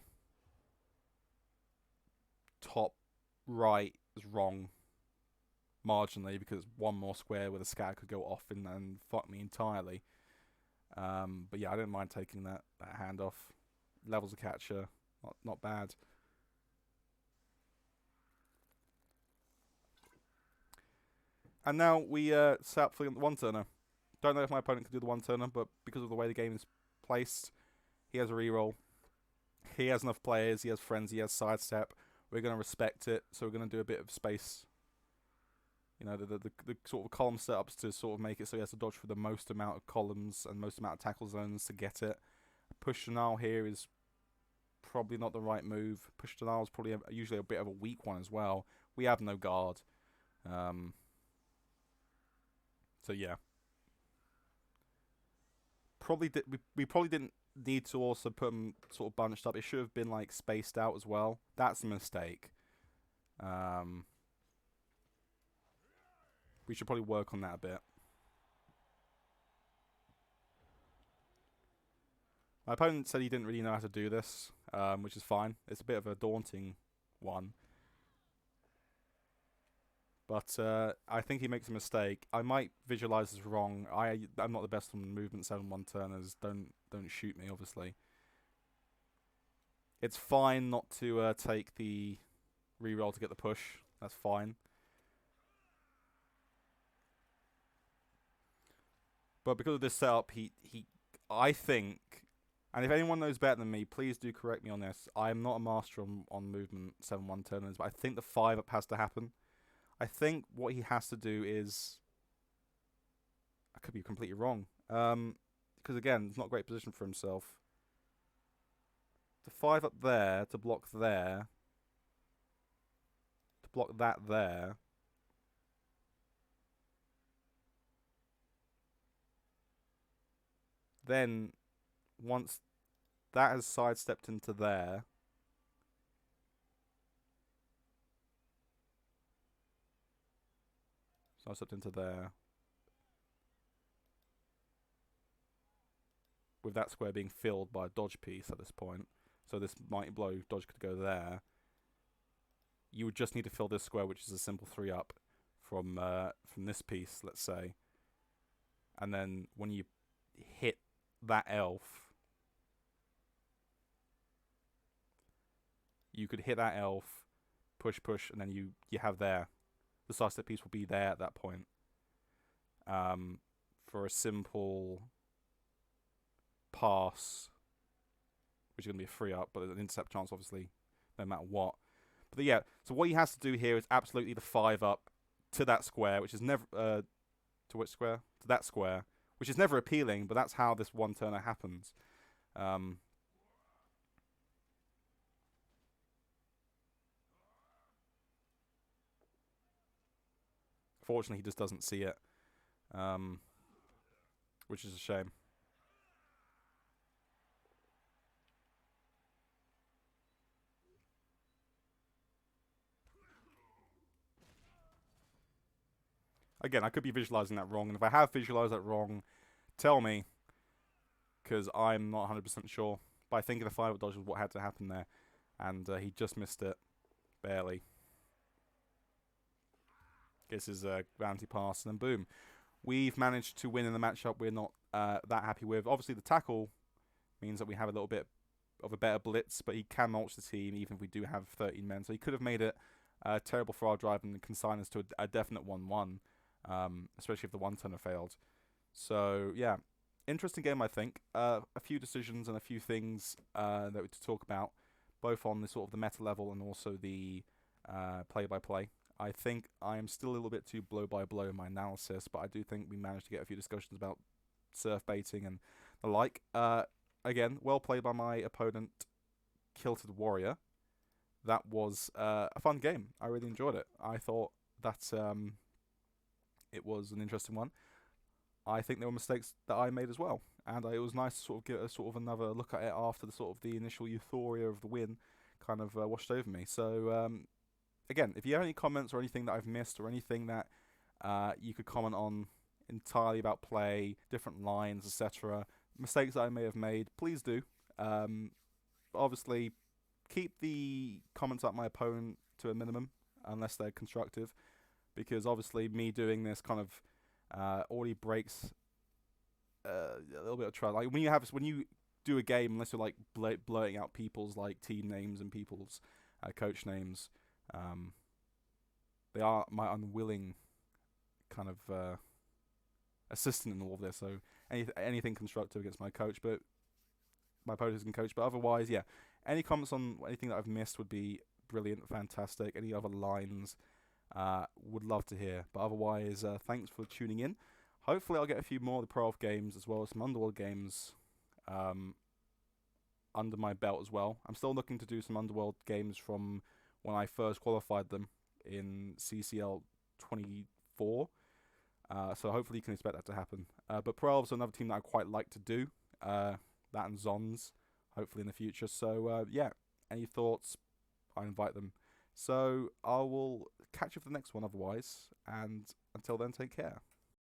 top right is wrong marginally, because one more square with a scatter could go off and fuck me entirely. But yeah, I didn't mind taking that handoff. Levels of catcher, not bad. And now we set up for the one-turner. Don't know if my opponent can do the one-turner, but because of the way the game is placed, he has a reroll. He has enough players, he has friends, he has sidestep. We're going to respect it, so we're going to do a bit of space. You know, the sort of column setups to sort of make it so he has to dodge for the most amount of columns and most amount of tackle zones to get it. Push denial here is probably not the right move. Push denial is probably usually a bit of a weak one as well. We have no guard. So yeah. We probably didn't need to also put them sort of bunched up. It should have been like spaced out as well. That's a mistake. We should probably work on that a bit. My opponent said he didn't really know how to do this, which is fine. It's a bit of a daunting one. But I think he makes a mistake. I might visualize this wrong. I'm not the best on movement 7-1 turners. Don't shoot me, obviously. It's fine not to take the reroll to get the push. That's fine. But because of this setup, I think, and if anyone knows better than me, please do correct me on this. I am not a master on movement 7-1 turners, but I think the 5-up has to happen. I think what he has to do is, I could be completely wrong, because again, it's not a great position for himself. The 5-up there to block there, to block that there. Then, once that has sidestepped into there, sidestepped into there, with that square being filled by a dodge piece at this point, so this mighty blow dodge could go there. You would just need to fill this square, which is a simple 3-up from this piece, let's say, and then when you hit that elf, you could hit that elf, push, and then you have there. The sidestep piece will be there at that point. For a simple pass, which is going to be a 3-up, but there's an intercept chance, obviously, no matter what. But yeah, so what he has to do here is absolutely the 5-up to that square, which is never... to which square? To that square, which is never appealing, but that's how this one-turner happens. Fortunately, he just doesn't see it, which is a shame. Again, I could be visualizing that wrong, and if I have visualized that wrong, tell me, because I'm not 100% sure. But I think the 5-up dodge was what had to happen there, and he just missed it, barely. Gets his bounty pass, and then boom. We've managed to win in the matchup we're not that happy with. Obviously, the tackle means that we have a little bit of a better blitz, but he can mulch the team even if we do have 13 men. So he could have made it terrible for our drive and consign us to a definite 1-1. Especially if the one-turner failed. So, yeah. Interesting game, I think. A few decisions and a few things that we to talk about, both on the sort of the meta level and also the play-by-play. I think I am still a little bit too blow-by-blow in my analysis, but I do think we managed to get a few discussions about surf baiting and the like. Again, well played by my opponent, Kilted Warrior. That was a fun game. I really enjoyed it. I thought that... it was an interesting one. I think there were mistakes that I made as well, and it was nice to sort of get a sort of another look at it after the sort of the initial euphoria of the win kind of washed over me. So again, if you have any comments or anything that I've missed or anything that you could comment on entirely about play, different lines, etc., mistakes that I may have made, please do. Obviously, keep the comments about my opponent to a minimum unless they're constructive. Because obviously me doing this kind of already breaks a little bit of trust. Like when you do a game, unless you're like blurting out people's like team names and people's coach names, they are my unwilling kind of assistant in all of this. So anything constructive against my coach, but my opponents can coach. But otherwise, yeah. Any comments on anything that I've missed would be brilliant, fantastic. Any other lines, would love to hear. But otherwise, thanks for tuning in. Hopefully, I'll get a few more of the Pro Elf games as well as some Underworld games under my belt as well. I'm still looking to do some Underworld games from when I first qualified them in CCL 24. So hopefully you can expect that to happen. But Pro Elves are another team that I quite like to do. That and Zons, hopefully in the future. So yeah, any thoughts, I invite them. So I will catch you for the next one otherwise. And until then, take care.